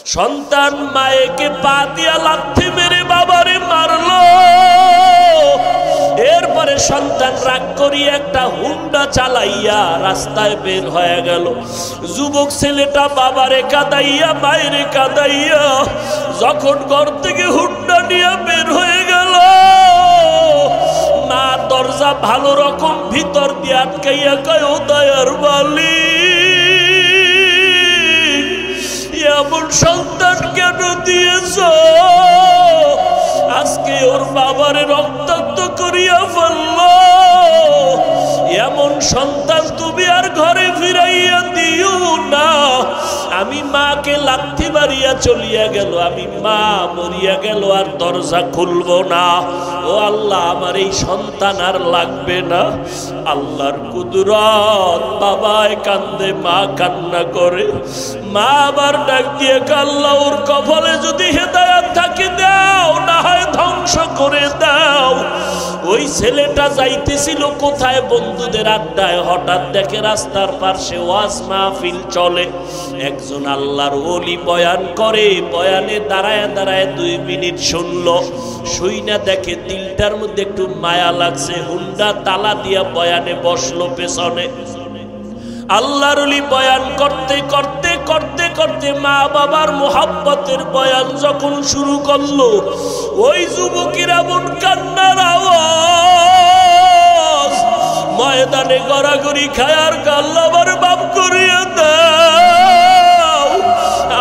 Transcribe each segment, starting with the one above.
সন্তান মায়েকে পা দিয়া লাথি মেরে বাবারে মারলো। এরপরে সন্তান রাগ করিয়া একটা হুন্ডা চালাইয়া রাস্তায় বের হয়ে গেল। যুবক ছেলেটা বাবারে কাঁদাইয়া মায়েরে কাঁদাইয়া যখন ঘর থেকে হুন্ডা নিয়ে বের হয়ে গেল, মা দরজা ভালো রকম ভিতর দিয়ে আটকাইয়া কয়, ও দয়ার মালিক, এমন সন্তান কেন দিয়েছ? আজকে ওর বাবারে রক্তাক্ত করিয়া ফেলল। এমন সন্তান তুমি আর ঘরে ফিরাইয়া দিও না। আমি মাকে লাথি মারিয়া চলিয়া গেল, আমি মা মরিয়া গেল, আর দরজা খুলব না। ও আল্লাহ, আমার এই সন্তান আর লাগবে না। আল্লাহর কুদরত, বাবায় কান্দে, মা কান্না করে। মা আবার ডাক দিয়ে, আল্লাহ ওর কপালে যদি হেদায়েত থাকে দাও, না হয় ধ্বংস করে দাও। ওই ছেলেটা যাইতেছিল কোথায়? বন্ধুদের আড্ডায়। হঠাৎ দেখে রাস্তার পাশে ওয়াজ মাহফিল চলে, একজন আল্লাহর ওলি বয়ান করে। বয়ানে দাঁড়ায় দাঁড়ায় 2 মিনিট শুনলো। শুইনা দেখে দিলটার মধ্যে একটু মায়া লাগছে। হুন্ডা তালা দিয়া বয়ানে বসলো পেছনে। আল্লাহর ওলি বয়ান করতে করতে করতে করতে মা বাবার মোহাব্বতের বয়ান যখন শুরু করলো, ওই যুবকের এমন কান্নার আওয়াজ, ময়দানে গড়াগড়ি খায় আর আল্লাহ আমার মাফ করিয়া দাও,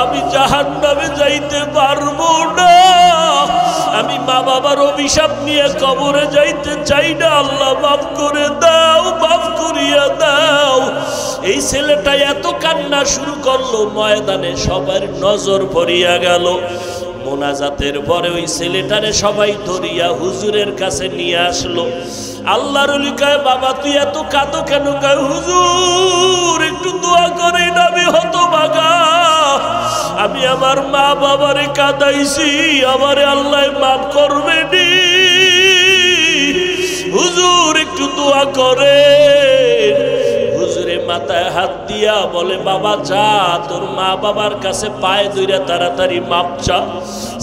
আমি জাহান্নামে যাইতে পারবো না, আমি মা বাবার অভিশাপ নিয়ে কবরে যাইতে চাই না, আল্লাহ মাফ করে দাও, মাফ করিয়া দাও। এই ছেলেটা এত কান্না শুরু করলো, ময়দানে সবার নজর পড়িয়া গেল। মোনাজাতের পরে ওই ছেলেটারে সবাই ধরিয়া হুজুরের কাছে নিয়ে আসলো। আল্লাহর ওলি কয়, বাবা তুই এত কাঁদো কেন? কয়, হুজুর একটু দোয়া করে, আমি হতভাগা, আমি আমার মা বাবারে কাঁদাইছি, আমারে আল্লাহ মাফ করবে নি, হুজুর একটু দোয়া করে। হুজুরে মাথায় হাত দিয়া বলে, বাবা যা, তোর মা বাবার কাছে পায়ে ধইরা তাড়াতাড়ি মাপ চা।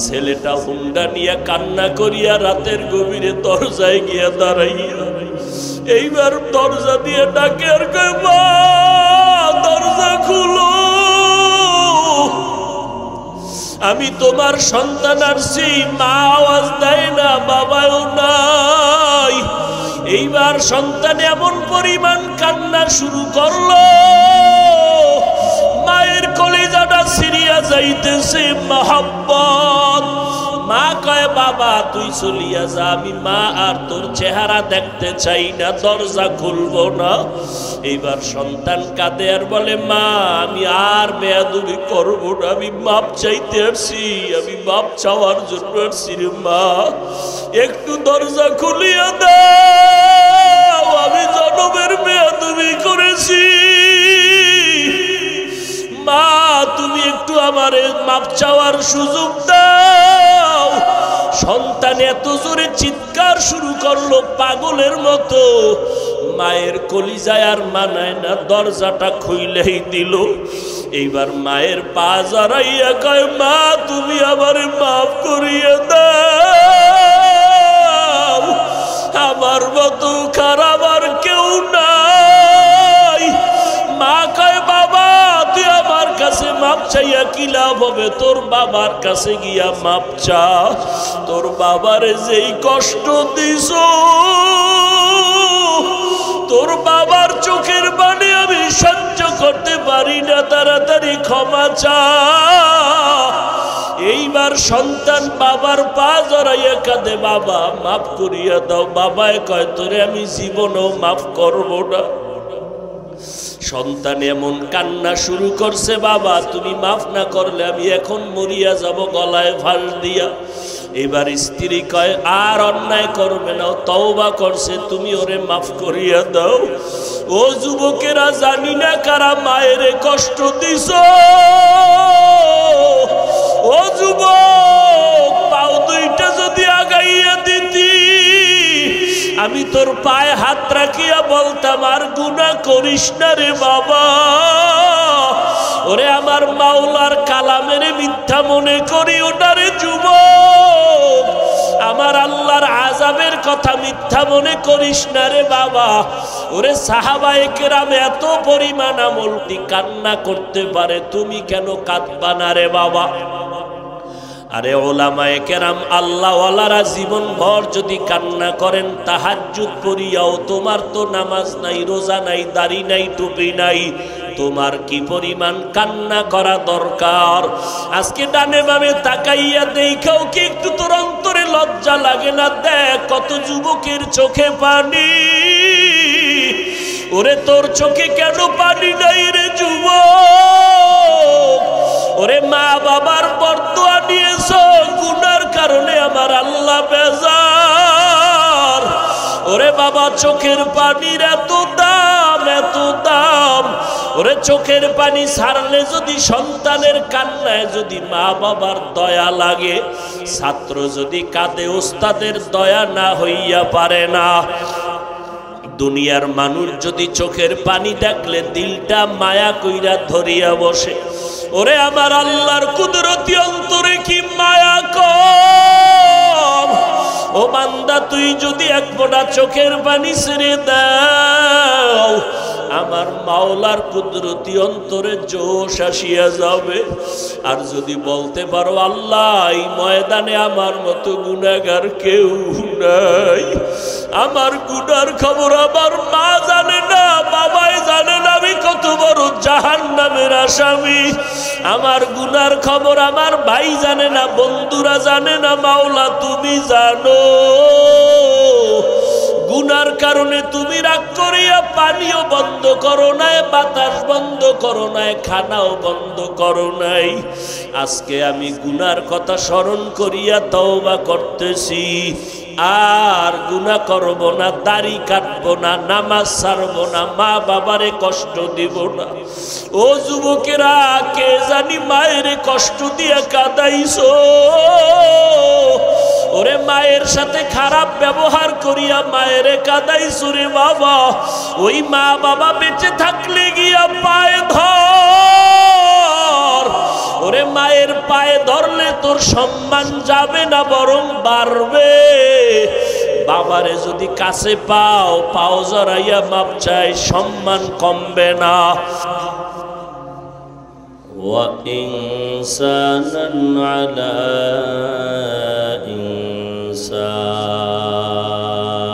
ছেলেটা হুন্ডা নিয়ে কান্না করিয়া রাতের গভীরে দরজায় গিয়া দাঁড়াইয়া এইবার দরজা দিয়ে ডাকে আর কয়, মা দরজা খুলো, আমি তোমার সন্তান আসছি। মা আওয়াজ দেয় না, বাবাও নাই। এইবার সন্তান এমন পরিমাণ কান্না শুরু করলো, মায়ের কলিজাটা ছিঁড়িয়া যাইতেছে মহব্বত। মা কয়, বাবা তুই চলিয়া যা, আমি মা আর তোর চেহারা দেখতে চাই না, দরজা খুলবো না। এইবার সন্তান কাঁদে আর বলে, মা আমি আর বেয়াদবি করবো না, আমি মাপ চাইতে আসছি, আমি মাপ চাওয়ার জন্য আসছি রে মা, একটু দরজা খুলিয়া দাও, আমি জনমের বেয়াদবি করেছি, মা তুমি একটু আমারে মাপ চাওয়ার সুযোগ দাও। সন্তান এত জোরে চিৎকার শুরু করলো পাগলের মতো, মায়ের কলিজায় আর মানায় না, দরজাটা খুইলেই দিল। এইবার মায়ের পা জড়াইয়া কয়, মা তুমি আমারে মাফ করিয়া দাও, আমার মতো খারাপ আর কেউ নাই। মা কয়, বাবা তুই আমার কাছে মাপ চাইয়া কি লাভ হবে? তোর বাবার কাছে গিয়া মাপ চা, তোর বাবারে যেই কষ্ট দিছ, তোর বাবার চোখের পানি আমি সহ্য করতে পারি না, তাড়াতাড়ি ক্ষমা চা। এইবার সন্তান বাবার পা জড়াইয়া কাঁদে, বাবা মাফ করিয়া দাও। বাবায় কয়, তোরে আমি জীবনেও মাফ করব না। সন্তান এমন কান্না শুরু করছে, বাবা তুমি মাফ না করলে আমি এখন মরিয়া যাব গলায় ফাঁস দিয়া। এবার স্ত্রী কয়, আর অন্যায় করবে না, তওবা করছে, তুমি ওরে মাফ করিয়া দাও। ও যুবকেরা, জানি না কারা মায়ের কষ্ট দিছ। ও যুবক, পাও দুইটা যদি আগাইয়া দিতি, আমি তোর পায়ে হাত রাখিয়া বলতাম আর গুনাহ করিস না রে বাবা। ও ওরে আমার মাওলার কালামের মিথ্যা মনে করি ওটারে যুবক, আমার আল্লাহর আযাবের কথা মিথ্যা মনে করিস না রে বাবা। ওরে সাহাবায়ে কেরাম এত পরিমাণ আমলটি কান্না করতে পারে, তুমি কেন কাঁদবা না রে বাবা? আরে ওলামায়ে কেরাম আল্লাহওয়ালারা জীবন ভর যদি কান্না করেন, তাহাজ্জুদ পড়িয়াও তোমার তো নামাজ নাই, রোজা নাই, দাড়ি নাই, টুপি নাই, তোমার কি পরিমাণ কান্না করা দরকার? আজকে ডানে বামে তাকাইয়া দেখাও কি একটু তোর অন্তরে লজ্জা লাগে না? দেখ কত যুবকের চোখে পানি। ওরে তোর চোখে কেন পানি নাই রে যুবক? ওরে মা বাবার বরদোয়া নিয়েছ, গুনার কারণে আমার আল্লাহ বেজার। ওরে বাবা চোখের পানির এত দাম, এত দাম। ওরে চোখের পানি ছাড়লে যদি সন্তানের কান্নায় যদি মা বাবার দয়া লাগে, ছাত্র যদি কাঁদে ওস্তাদের দয়া না হইয়া পারে না। দুনিয়ার মানুষ যদি চোখের পানি দেখলে দিলটা মায়া কইরা ধরিয়া বসে, ওরে আমার আল্লাহর কুদরতি অন্তরে কি মায়া কম? ও বান্দা তুই যদি এক ফোঁটা চোখের পানি ছেড়ে দাও, আমার মাওলার কুদরতি অন্তরে জোশ আসিয়া যাবে। আর যদি বলতে পারো আল্লাহ এই ময়দানে আমার মতো গুনাহগার কেউ নাই, আমার গুনার খবর আমার মা জানে না, বাবাই জানে না আমি কত বড় জাহান্নামের আসামি, আমার গুনার খবর আমার ভাই জানে না, বন্ধুরা জানে না, মাওলা তুমি জানো। গুনার কারণে তুমি রাগ করিয়া পানিও বন্ধ করো নাই, বাতাস বন্ধ করো নাই, খানাও বন্ধ করো নাই। আজকে আমি গুনার কথা স্মরণ করিয়া তওবা করতেছি, আর গুনাহ করব না, দাড়ি কাটবো না, নামাজ ছাড়বো না, মা বাবারে কষ্ট দিব না। ও যুবকেরা, কে জানি মায়ের কষ্ট দিয়া কাঁদাইছো? ওরে মায়ের সাথে খারাপ ব্যবহার করিয়া মায়েরে কাঁদাইছো রে বাবা। ওই মা বাবা বেঁচে থাকলে গিয়া পায়ে ধর। ওরে মায়ের পায়ে ধরলে তোর সম্মান যাবে না, বরং বাড়বে। বাবারে যদি কাছে পাও, পাও জড়াইয়া মাপ চাই, সম্মান কমবে না। وإنسانا على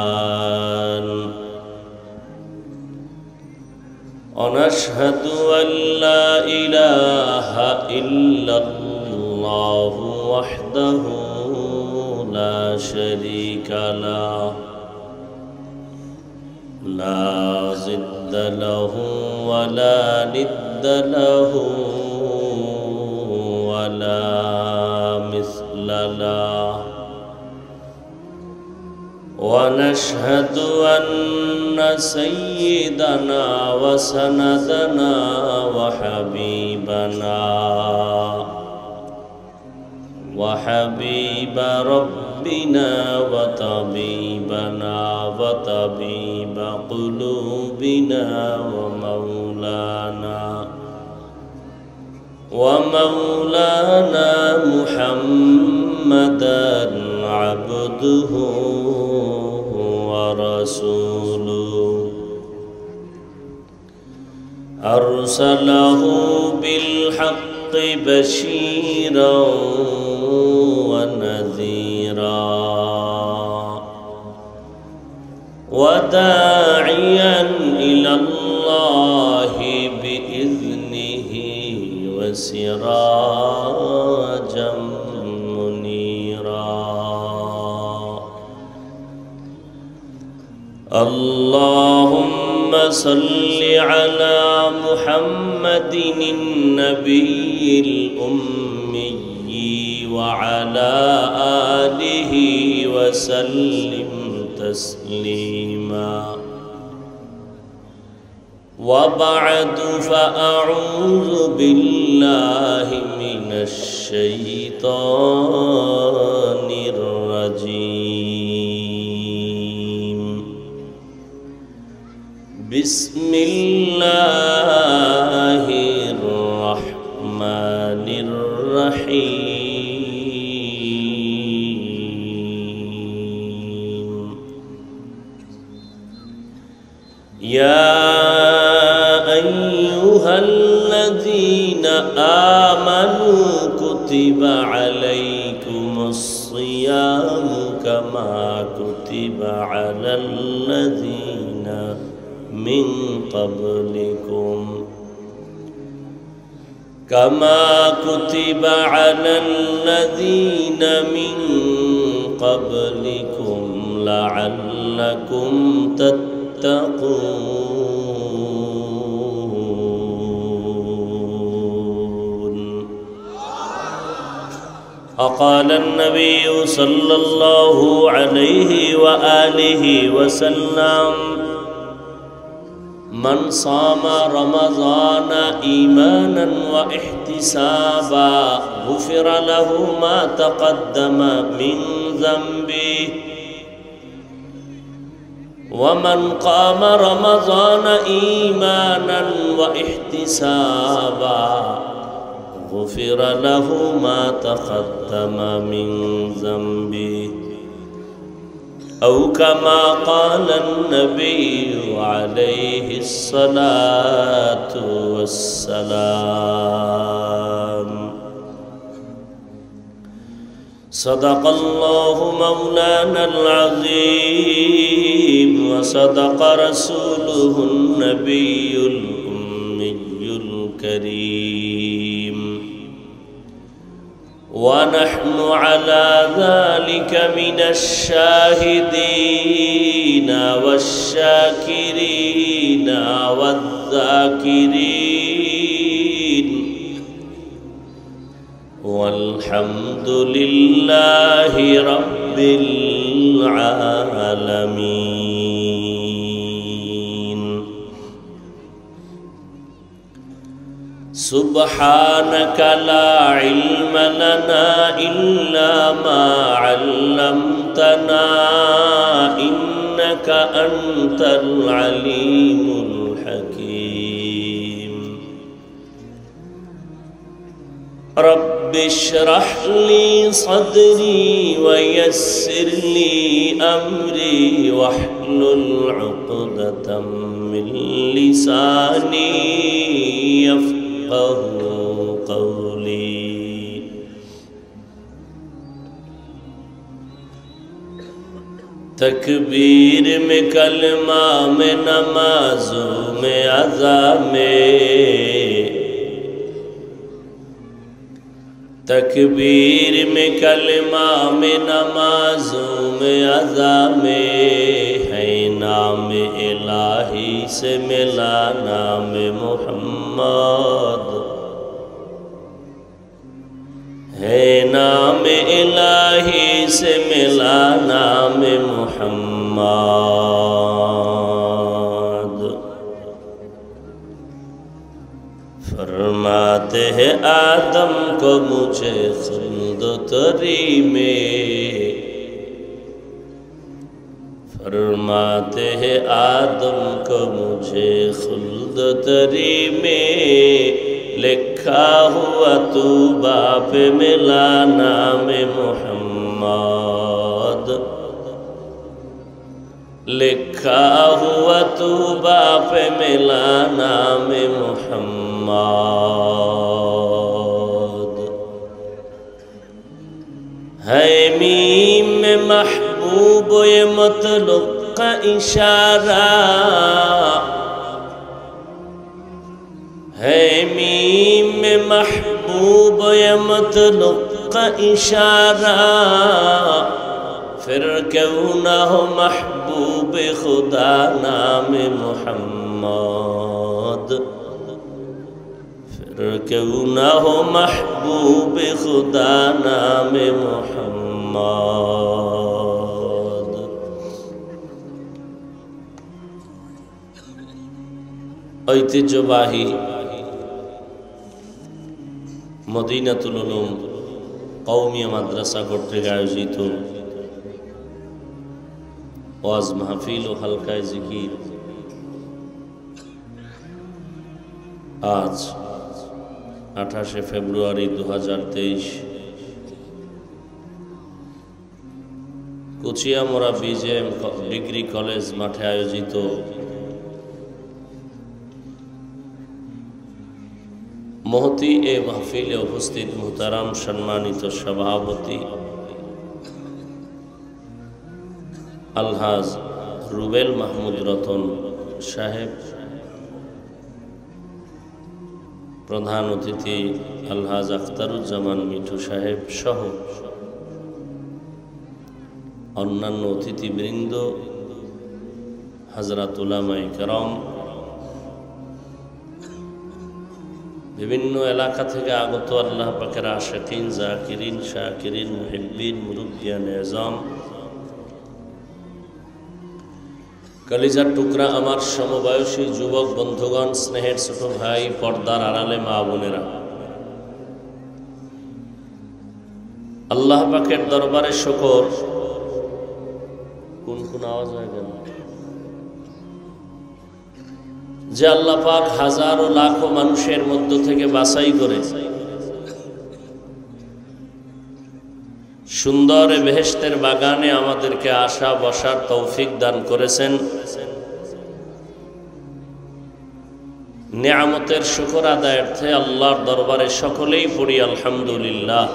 إنسان ونشهد أن لا إله إلا الله وحده لا شريك له لا ضد له ولا ند له ولا مثل له ونشهد أن سيدنا وسندنا وحبيب ربنا وطبيبنا وطبيب قلوبنا ومولانا محمدا عبده ورسوله أرسله بالحق بشيرا ونذيرا وداعيا إلى الله بإذنه وسراجا منيرا اللهم صل على محمد النبي الأمي وعلى آله وسلم تسليما وبعد فأعوذ بالله من الشيطان الرجيم بسم الله الرحمن الرحيم يا أيها الذين آمنوا كتب عليكم الصيام كما كتب على الذين من قبلكم لعلكم تتقون. وقال النبي صلى الله عليه وآله وسلم من صام رمضان إيمانا واحتسابا غفر له ما تقدم من ذنبه ومن قام رمضان إيمانا واحتسابا غفر له ما تقدم من ذنبه أو كما قال النبي عليه الصلاة والسلام. صدق الله مولانا العظيم وصدق رسوله النبي الأمي الكريم ونحن على ذلك من الشاهدين والشاكرين والذاكرين والحمد لله رب العالمين. سبحانك لا علم لنا إلا ما علمتنا إنك أنت العليم الحكيم. رب اشرح لي صدري ويسر لي أمري واحلل عقدة من لساني يفقهوا قولي. تکبیر میں کلمہ میں نمازوں میں اذا میں تکبیر میں کلمہ میں نمازوں میں اذا میں ہے نام الہی سے ملا نام محمد ہے نام الہی سے ملا نام محمد. فرماتے ہیں آدم کو مجھے خلد تری میں فرماتے ہیں آدم کو مجھے خلد تری میں لکھا ہوا تو باپ ملا نام محمد لکھا ہوا تو باپ ملا نام محمد. ہے میم میں محبوب یہ مطلب کا اشارہ ہے میم میں محبوب یہ مطلب کا اشارہ پھر کیوں نہ ہو محبوب خدا نام محمد پھر کیوں نہ ہو محبوب خدا نام محمد. ঐতিহ্যবাহী মদিনাতুল উলুম কওমিয়া মাদ্রাসা কর্তৃক আয়োজিত ওয়াজ মাহফিল ও হালকায়ে জিকির আজ 28 ফেব্রুয়ারি 2023 কুচিয়ামোড়া বিজেএম ডিগ্রি কলেজ মাঠে আয়োজিত মহতি এ মাহফিলে উপস্থিত মুহতারাম সম্মানিত সভাপতি আলহাজ রুবেল মাহমুদ রতন সাহেব, প্রধান অতিথি আলহাজ আখতারুজ্জামান মিঠু সাহেব সহ অন্যান্য অতিথিবৃন্দ, হযরত উলামায়ে কেরাম, বিভিন্ন এলাকা থেকে আগত আল্লাহ পাকের আশিকিন, জাকিরিন, শাকিরিন, মুহিব্বিন, মুরব্বিয়ান এজাম, কলিজার টুকরা আমার সমবয়সী যুবক বন্ধুগণ, স্নেহের ছোট ভাই, পর্দার আড়ালে মা বোনেরা, আল্লাহ পাকের দরবারে শুকর। কোন আওয়াজ হয়ে গেল যে আল্লাহ পাক হাজারো লাখো মানুষের মধ্য থেকে বাছাই করে সুন্দর বেহেশতের বাগানে আমাদেরকে আসা বসার তৌফিক দান করেছেন। নিয়ামতের শুকর আদায়ার্থে আল্লাহর দরবারে সকলেই পড়ি আলহামদুলিল্লাহ।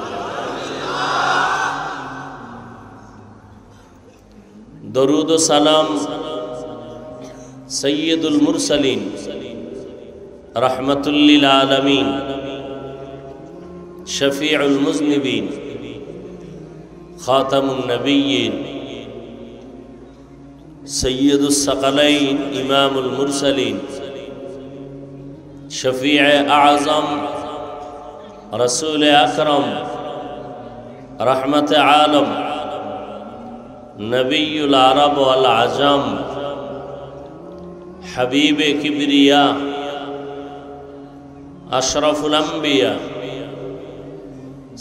দরুদ ও সালাম সৈয়দুল মুরসালিন রাহমাতুল লিল আলামিন শফিউল মুজনিবিন খাতামুন নবিয়্যিন সৈয়দুস সাকালাইন ইমামুল মুরসালিন শফিউ আযম রাসূল আকরাম রহমত আলম নবিয়ুল আরব ওয়াল আজম হাবিবে কিবরিয়া আশরাফুল আম্বিয়া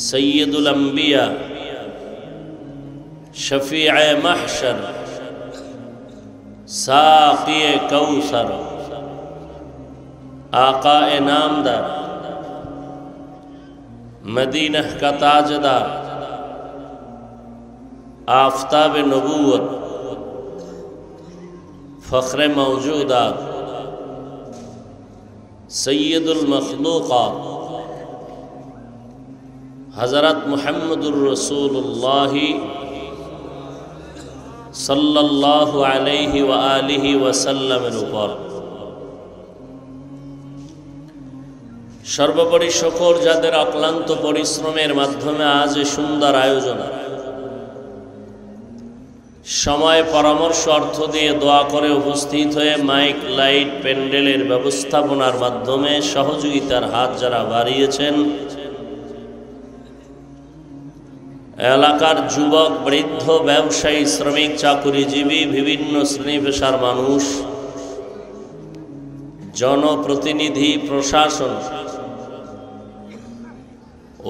সৈয়দুল আম্বিয়া শফিয়ে মাহশর সাকিয়ে কৌসর आकाए नामदार मदीना का ताजदार आफताब नबूवत फ़ख्र मौजूदात सैयदुल मखलूक़ात हज़रत मुहम्मदुर रसूलुल्लाह सल्लल्लाहु अलैहि व आलिहि वसल्लमेर ऊपर সর্বোপরি শুকর যাদের অক্লান্ত পরিশ্রমের মাধ্যমে আজ সুন্দর আয়োজন, সময় পরামর্শ অর্থ দিয়ে দোয়া করে উপস্থিত হয়ে মাইক লাইট প্যান্ডেলের ব্যবস্থাপনার মাধ্যমে সহযোগিতার হাত যারা বাড়িয়েছেন, এলাকার যুবক বৃদ্ধ ব্যবসায়ী শ্রমিক চাকুরিজীবী বিভিন্ন শ্রেণী পেশার মানুষ, জনপ্রতিনিধি, প্রশাসন,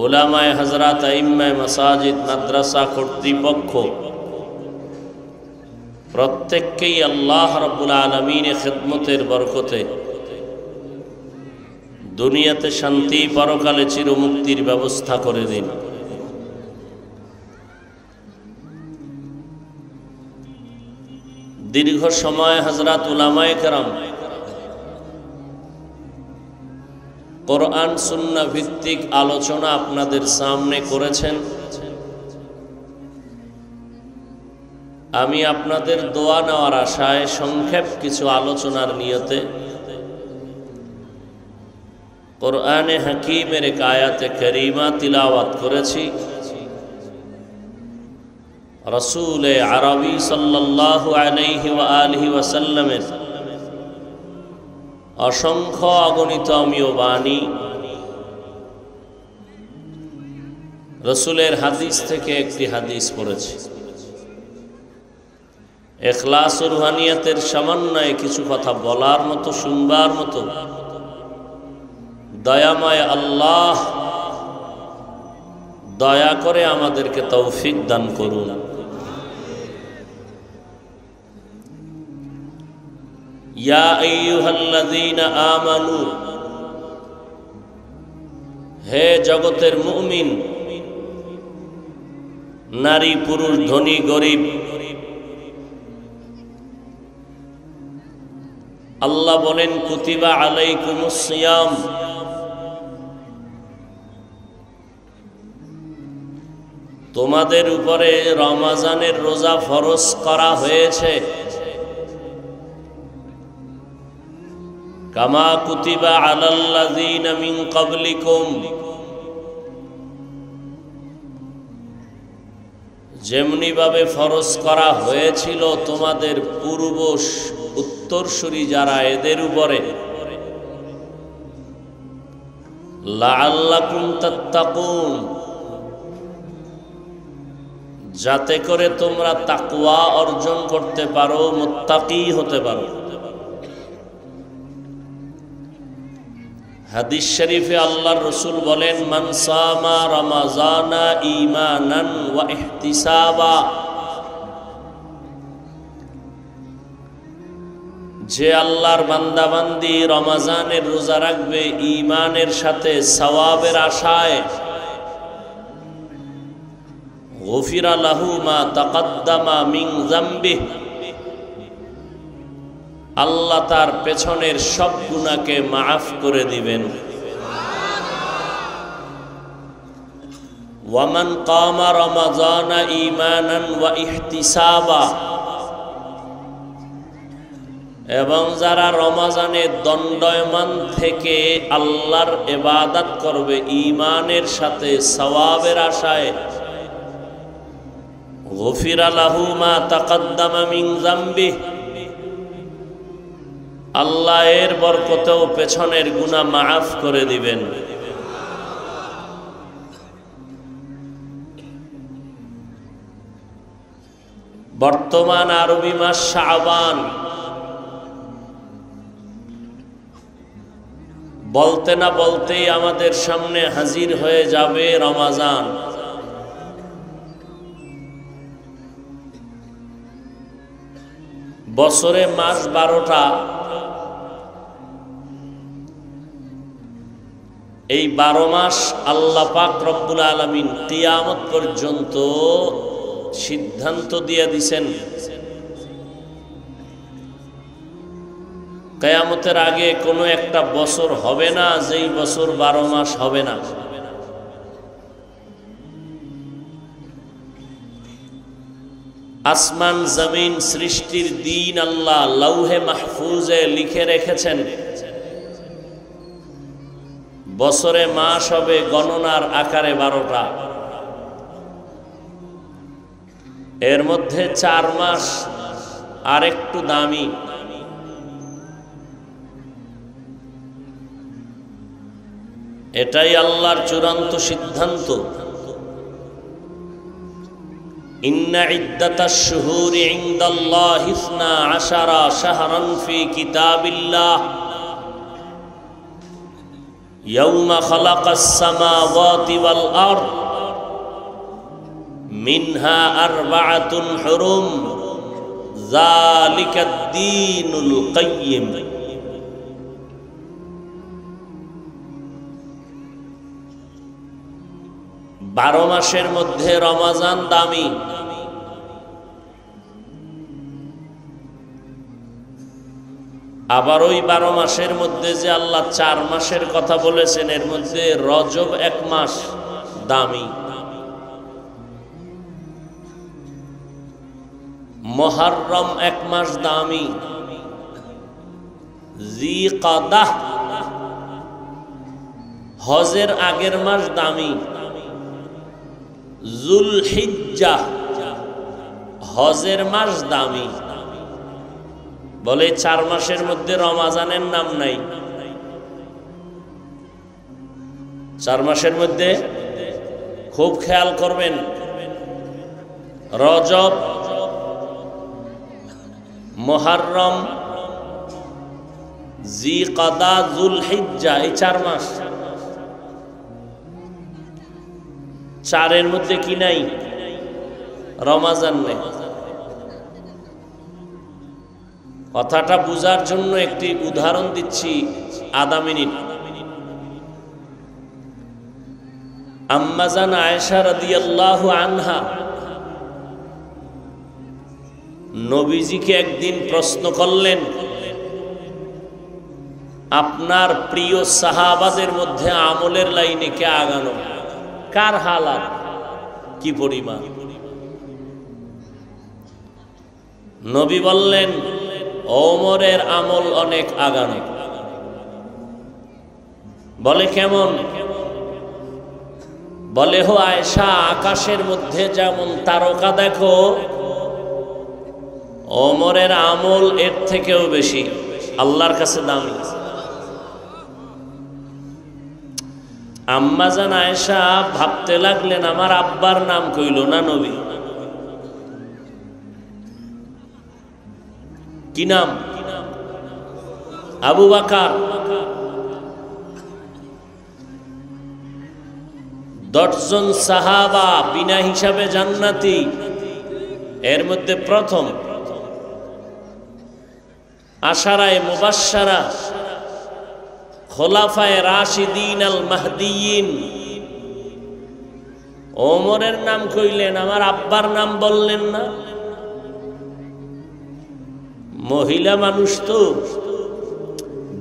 উলামায়ে হযরত, আইম্মায়ে মাসাজিদ, মাদ্রাসা কর্তৃপক্ষ প্রত্যেককেই আল্লাহ রাব্বুল আলামিনের খিদমতের বরকতে দুনিয়াতে শান্তি, পরকালে চিরমুক্তির ব্যবস্থা করে দিন। দীর্ঘ সময় হযরত উলামায়ে কেরাম কোরআন সুন্নাহ ভিত্তিক আলোচনা আপনাদের সামনে করেছেন। আমি আপনাদের দোয়া নেওয়ার আশায় সংক্ষেপ কিছু আলোচনার নিয়তে কোরআনে হাকিমের এক আয়াতে কারিমা তিলাওয়াত করেছি। রাসূল আরবি সাল্লাল্লাহু আলাইহি ওয়া আলিহি ওয়াসাল্লামের অসংখ্য অগণিত অমীয় বাণী, রসুলের হাদিস থেকে একটি হাদিস পড়েছি। ইখলাস ও রুহানিয়াতের সমন্বয়ে কিছু কথা বলার মতো, শুনবার মতো দয়াময় আল্লাহ দয়া করে আমাদেরকে তৌফিক দান করুন। ইয়া আইয়ুহাল্লাযীনা আমানু হে জগতের মুমিন, নারী পুরুষ, ধনী গরিব, আল্লাহ বলেন কুতিবা আলাইকুমুস সিয়াম, তোমাদের উপরে রমজানের রোজা ফরজ করা হয়েছে। কামা কুতিবা আলাল্লাযীনা মিন ক্বাবলিকুম, যেমনি ভাবে ফরজ করা হয়েছিল তোমাদের পূর্ব উত্তরসূরি যারা, এদের উপরে। লাআল্লাকুম তাত্তাকুন, যাতে করে তোমরা তাকওয়া অর্জন করতে পারো, মুত্তাকি হতে পারো। হাদিস শরীফে আল্লাহর রাসূল বলেন, মান সামা রমাজানা ঈমানান ওয়া ইহতিসাবা, যে আল্লাহর বান্দাবান্দি রমজানের রোজা রাখবে ঈমানের সাথে, সওয়াবের আশায়, গুফিরা লাহু মা তাকাদ্দামা মিন যামবিহি, আল্লাহ তার পেছনের সব গুনাহকে মাফ করে দিবেন। ওয়ামান কামা রমাজানা ঈমানান ওয়া ইহতিসাবা, এবং যারা রমজানে দণ্ডায়মান থেকে আল্লাহর ইবাদত করবে ঈমানের সাথে, সওয়াবের আশায়, গুফিরা লাহু মা তাকাদ্দামা মিন যামবিহি, আল্লাহ এর বরকতেও পেছনের গুনাহ মাফ করে দিবেন। বর্তমান আরবি মাস শাবান, বলতে না বলতেই আমাদের সামনে হাজির হয়ে যাবে রমজান। বছরে মাস 12টা, এই 12 মাস আল্লাহ পাক রব্বুল আলামিন কিয়ামত পর্যন্ত সিদ্ধান্ত দিয়ে দিয়েছেন, কিয়ামতের আগে কোনো একটা বছর হবে না যেই বছর 12 মাস হবে না। আসমান জমিন সৃষ্টির দিন আল্লাহ লৌহে মাহফুজে লিখে রেখেছেন। বছরে মাস হবে গণনার আকারে 12টা, এর মধ্যে 4 মাস আর একটু দামি। এটাই আল্লাহর চূড়ান্ত সিদ্ধান্ত। ইন্না ইদ্দাতাশ শুহুরি ইনদাল্লাহি 12 শাহরান ফি কিতাবিল্লাহ ইয়াউমা খালাকাস সামাওয়াতি ওয়াল আরদ মিনহা আরবাআতুন হুরুম যালিকাদ দীনুল কাইয়্যিম। 12 মাসের মধ্যে রমজান দামি। আবার ওই 12 মাসের মধ্যে যে আল্লাহ 4 মাসের কথা বলেছেন, এর মধ্যে রজব 1 মাস দামি, মুহররম 1 মাস দামি, জিকাদাহ হজের আগের মাস দামি, যুলহিজ্জাহ হজের মাস দামি। বলে 4 মাসের মধ্যে রমজানের নাম নাই। 4 মাসের মধ্যে খুব খেয়াল করবেন, রজব, মুহররম, জিকাদা, যুলহিজ্জা, এই 4 মাস। 4 মধ্যে কি নাই? রমজান নেই। কথাটা বুঝার জন্য একটি উদাহরণ দিচ্ছি, আধা মিনিট। আম্মা জান আয়েশা রাদিয়াল্লাহু আনহা নবীজিকে একদিন প্রশ্ন করলেন, আপনার প্রিয় সাহাবাদের মধ্যে আমলের লাইনে কে আগানো, কার হালাত কি পরিমাণ? নবী বললেন, ওমরের আমল অনেক আগানো। বলে কেমন? বলে, হো আয়েশা, আকাশের মধ্যে যেমন তারকা দেখো, ওমরের আমল এর থেকেও বেশি আল্লাহর কাছে দামি। আম্মা জান আয়েশা ভাবতে লাগলেন, আমার আব্বার নাম কইল না নবী। কি নাম? আবু বকর। 10 জন সাহাবা বিনা হিসাবে জান্নাতি, এর মধ্যে প্রথম আশারায়ে মুবাশশারা খোলাফায়ে রাশিদিন আল মাহদিয়িন। ওমরের নাম কইলেন, আমার আব্বার নাম বললেন না। মহিলা মানুষ তো,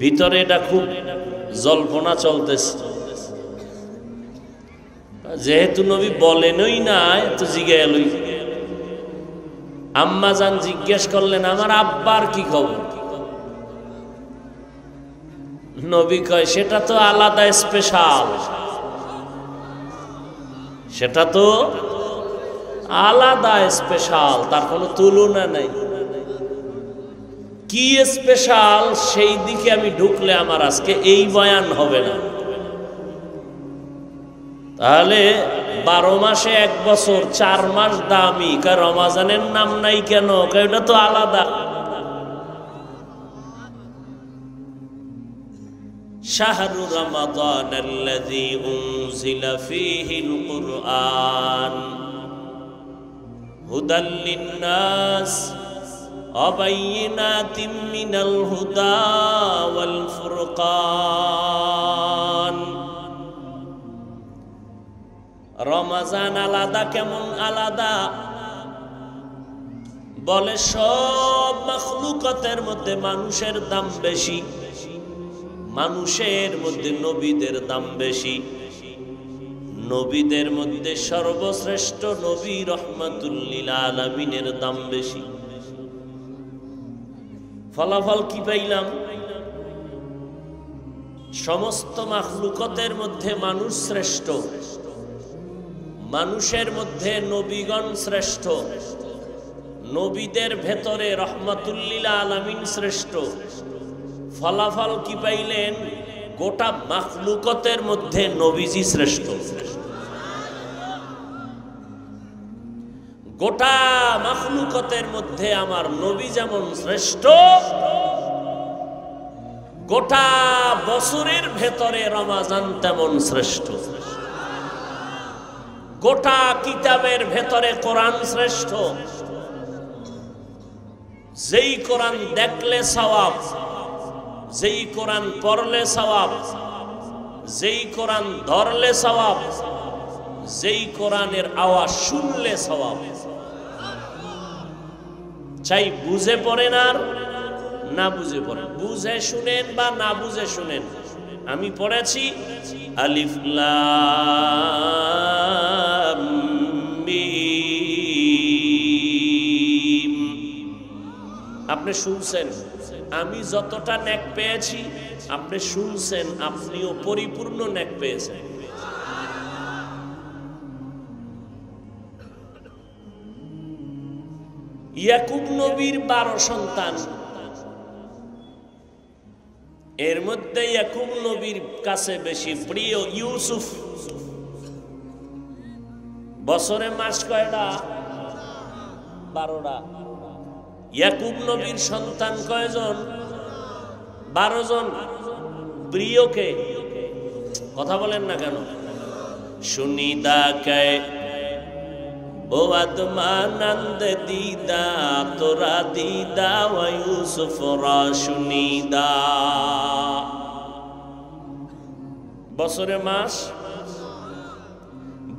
ভিতরে এটা খুব জল্পনা চলতেছে। যেহেতু নবী বলেনই না, তো জিজ্ঞাসা আম্মা জান জিজ্ঞেস করলেন, আমার আব্বার কি খবর? নবী কয়, সেটা তো আলাদা, স্পেশাল, সেটা তো আলাদা স্পেশাল, তার কোনো তুলনা নাই। কি স্পেশাল সেই দিকে আমি ঢুকলে আমার আজকে এই বয়ান হবে না। তাহলে 12 মাসে 1 বছর 4 মাস দামি, রমাজানের নাম নাই কেন? এটা তো আলাদা। শাহরু রমাদান আল্লাযী উনজিলা ফীহিল কুরআন হুদাল লিন-নাস ওয়া বায়িনাতিম মিনাল হুদা ওয়াল ফুরকান। রমজান আলাদা। কেমন আলাদা? বলে, সব মাখলুকাতের মধ্যে মানুষের দাম বেশি, মানুষের মধ্যে নবীদের দাম বেশি। নবীদের মধ্যে সর্বশ্রেষ্ঠ নবী রহমাতুল লিল আলামিনের দাম বেশি। ফলাফল কি পাইলাম? সমস্ত মাখলুকাতের মধ্যে মানুষ শ্রেষ্ঠ, মানুষের মধ্যে নবীগণ শ্রেষ্ঠ, নবীদের ভেতরে রহমাতুল লিল আলামিন শ্রেষ্ঠ। ফলাফল কি পাইলেন? গোটা মাখলুকাতের মধ্যে নবীজি শ্রেষ্ঠ। গোটা মাখলুকাতের মধ্যে আমার নবী যেমন শ্রেষ্ঠ, গোটা বছরের ভেতরে রমজান তেমন শ্রেষ্ঠ। গোটা কিতাবের ভেতরে কোরআন শ্রেষ্ঠ। যেই কোরআন দেখলে সওয়াব, যেই কোরআন পড়লে সওয়াব, যেই কোরআন ধরলে সওয়াব, যেই কোরআনের আওয়াজ শুনলে সওয়াব। চাই বুঝে পড়েন আর না বুঝে পড়েন, বুঝে শুনেন বা না বুঝে শুনেন। আমি পড়েছি আলিফ লাম মিম, আপনি শুনছেন। আমি যতটা নেক পেয়েছি আপনি শুনছেন, আপনিও পরিপূর্ণ নেক পেয়েছেন। ইয়াকুব নবীর 12 সন্তান, এর মধ্যে ইয়াকুব নবীর কাছে বেশি প্রিয় ইউসুফ। বছরে মাস কয়টা? 12টা। ইয়াকুব নবীর সন্তান কয়জন? 12 জন। প্রিয়কে কথা বলেন না কেন? সুনিদা কে বোয়াদমানন্দ দিদা তোরা দিদা ওয়া ইউসুফ রা সুনিদা। বছরে মাস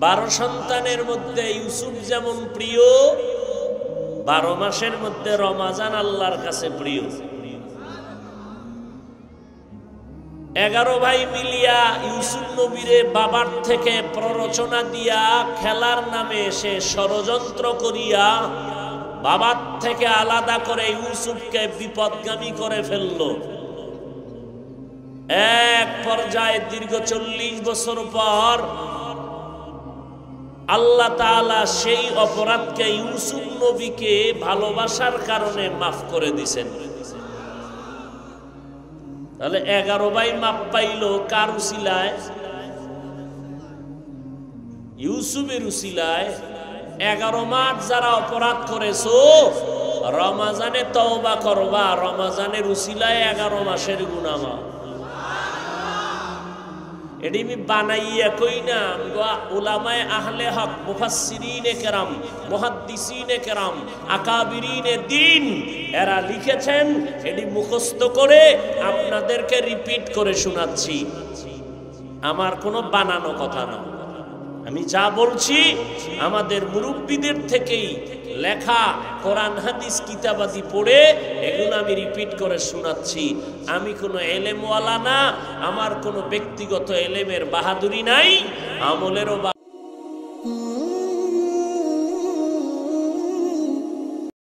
12 সন্তানের মধ্যে ইউসুফ যেমন প্রিয়, 12 মাসের মধ্যে রমাজান আল্লাহর কাছে প্রিয়। 11 ভাই মিলিয়া ইউসুফ নবীরে বাবার থেকে প্ররোচনা দিয়া খেলার নামে সে ষড়যন্ত্র করিয়া বাবার থেকে আলাদা করে ইউসুফকে বিপদগামী করে ফেলল। এক পর্যায়ে দীর্ঘ 40 বছর পর আল্লাহ তাআলা সেই অপরাধকে ইউসুফ নবীকে ভালোবাসার কারণে মাফ করে দিয়েছেন। তাহলে 11 ভাই মাপ পাইল কার উসিলায়? ইউসুফের উসিলায়। 11 মাস যারা অপরাধ করেছো রমাজানে তওবা করবা, রমাজানের উসিলায় 11 মাসের গুনাহ মাফ। এটি আমি বানাইয়া কই না, উলামায়ে আহলে হক, মুফাসসিরিনে কেরাম, মুহাদ্দিসিনে কেরাম, আকাবিরিনে দ্বীন এরা লিখেছেন। এটি মুখস্থ করে আপনাদেরকে রিপিট করে শোনাচ্ছি। আমার কোনো বানানো কথা না, আমি যা বলছি আমাদের মুরব্বীদের থেকেই লেখা কোরআন হাদিস কিতাবাদি পড়ে এগুলো আমি রিপিট করে শোনাচ্ছি। আমি কোনো এলেমওয়ালা না, আমার কোনো ব্যক্তিগত এলেমের বাহাদুরি নাই, আমলেরও